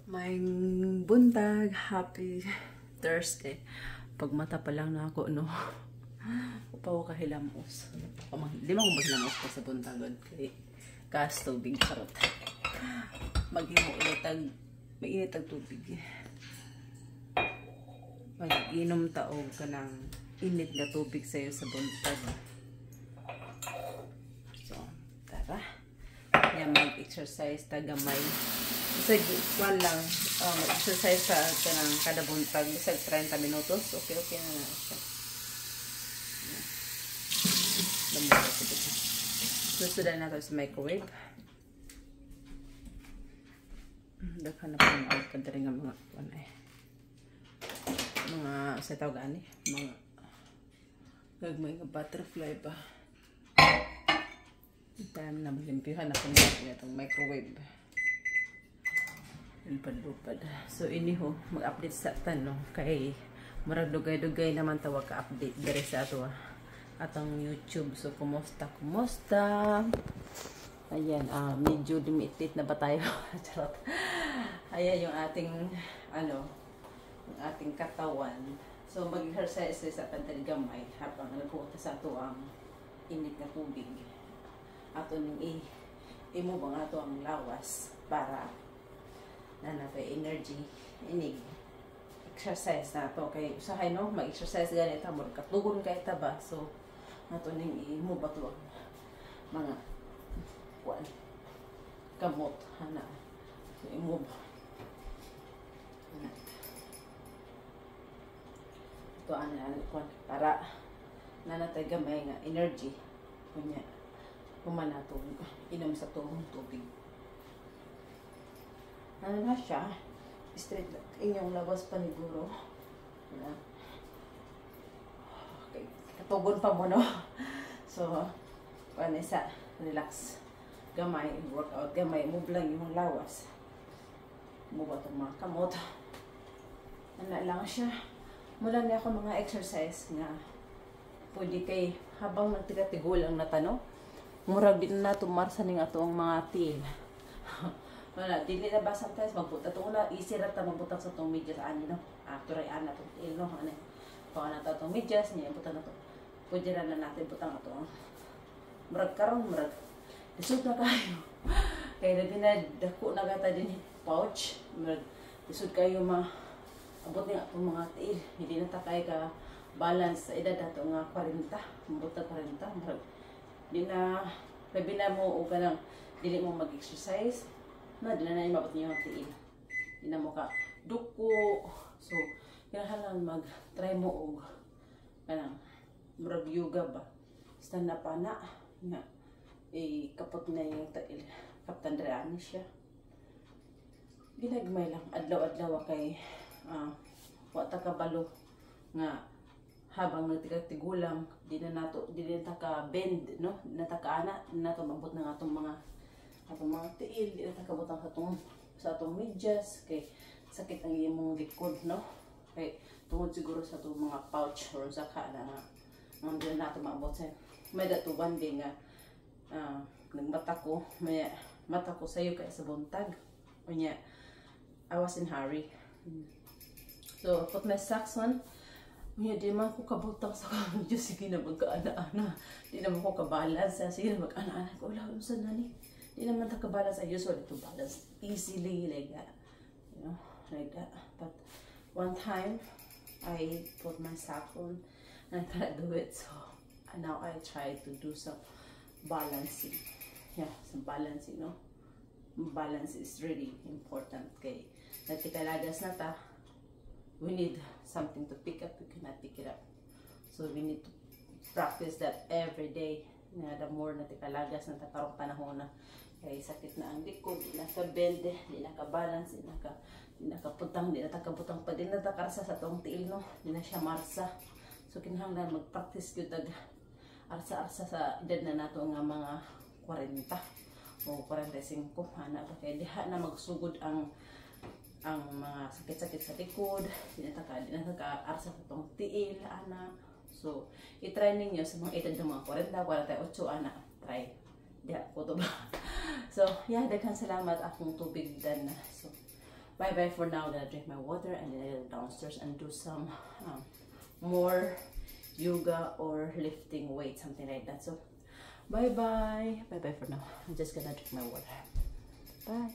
May buntag, happy Thursday. Pag mata pa lang na ako, no? Upaw ka hilamos. Di mo akong maghilamos pa sa buntagon. Kaya kaas tubig, charot. Maghimo ulit mainit ang tubig. Mag-inom taog ka ng init na tubig sa'yo sa buntag. So, tara. Yan, mag-exercise tagamay. Isag, one lang, mag-exercise sa kanang kada buntag. Isag 30 minutos. Okay na na siya. Lamura ko dito. Susudan natin sa microwave. Daghan na pa mga kadari nga mga sa tawag ani, mga gagmay nga butterfly ba. Time na malimpihan ako na itong microwave. Lupad-lupad. So, iniho, mag-update sa tanong kay marag dugay-dugay naman tawag ka-update dari sa ato atong YouTube. So, kumusta? Ayan, medyo limited na ba tayo? Charot. Ayan yung ating, yung ating katawan. So, mag-exercise sa ating gamay habang nagpupunta sa ato ang init na tubig. Ato nang imo bang ato ang lawas para na natin energy inig exercise na to kay usahay no mag-exercise ganito mo katugon kay ta ba so nato ning imo ba to mga kuan kamot ana so imo ba to ana kuan para na natay gamay nga energy kunya kumana to inom sa tubig. Ano na siya? Straight inyong labas paniguro. Okay. Katugon pa mo, no? So, paano isa? Relax. Gamay. Workout. Gamay. Move lang yung lawas. Move itong mga kamot. Ano lang siya. Mula niya ako mga exercise nga pwede kay habang nagtigatigulang na tanong murag din na tumarsa ning ato ang mga til. Wala, dili na ba sometimes magbuta ito una, easy rata magbutang sa itong medyas ani, no? Turay ana itong til, no? Paka na ito itong medyas, niya butang na ito. Pwede na natin butang ito. Murag karon, isog na kayo. Kaya na dako na gata din pouch. Murag, isog kayo abot nga itong mga til. Hindi na takay ka balance sa edad na ito nga 40. Mabuta 40. Murag, di na, labi na mo o ganang, dili mo mag-exercise. Na, di na mabot niyo ang tiil. Di na mo ka duko. So, kailangan mag-try mo og kanang murag yoga ba. Stand up na. Nga, kapot na yung tiil. Kaptandraan siya. Ginagmay lang. Adlaw-adlaw kay wata kabalo nga habang nagtigatigulang di na ka bend, no? Di na ka ana, di na mabot na atong mga tiil, di na kabutang sa atong medyas kay sakit ang imong likod, no? Kay tungod siguro sa atong mga pouch or sa kana nga di na nato maabot sa may dato banding nga nagmata ko sayo kay sa buntag unya I was in hurry. So put my socks on unya di man ko kabutang sa medyas sige na magkaana-ana di na ko kabalance sige na mag-ana-ana ko wala unsa na ni. Di naman balance. I usually to balance easily like that, you know, like that. But one time I put my sock on and I cannot do it, so now I try to do some balancing. Yeah, some balancing, no? Balance is really important. Okay, natikalagas na ta. We need something to pick up. We cannot pick it up, so we need to practice that every day. The more natikalagas na ta karong panahon na kay sakit na ang likod, di na ka-bend, di na ka-balance, di na kaputang, di na takabutang pa, di na takarsa sa tong tiil, no? Di na siya marsa. So, kinahanglan mag-practice yun arsa-arsa sa edad na nato nga mga 40 o 45. Hana ba? Kaya diha na magsugod ang mga sakit-sakit sa likod, di na taka-arsa sa tong tiil, ana. So, i-try ninyo sa mga edad ng mga 40, 48, ana. Try. Diha ko to ba? So, yeah, daghan salamat akong tubig dan. So, bye bye for now. I'm gonna drink my water and then I'll go downstairs and do some more yoga or lifting weight, something like that. So bye bye for now. I'm just gonna drink my water. Bye.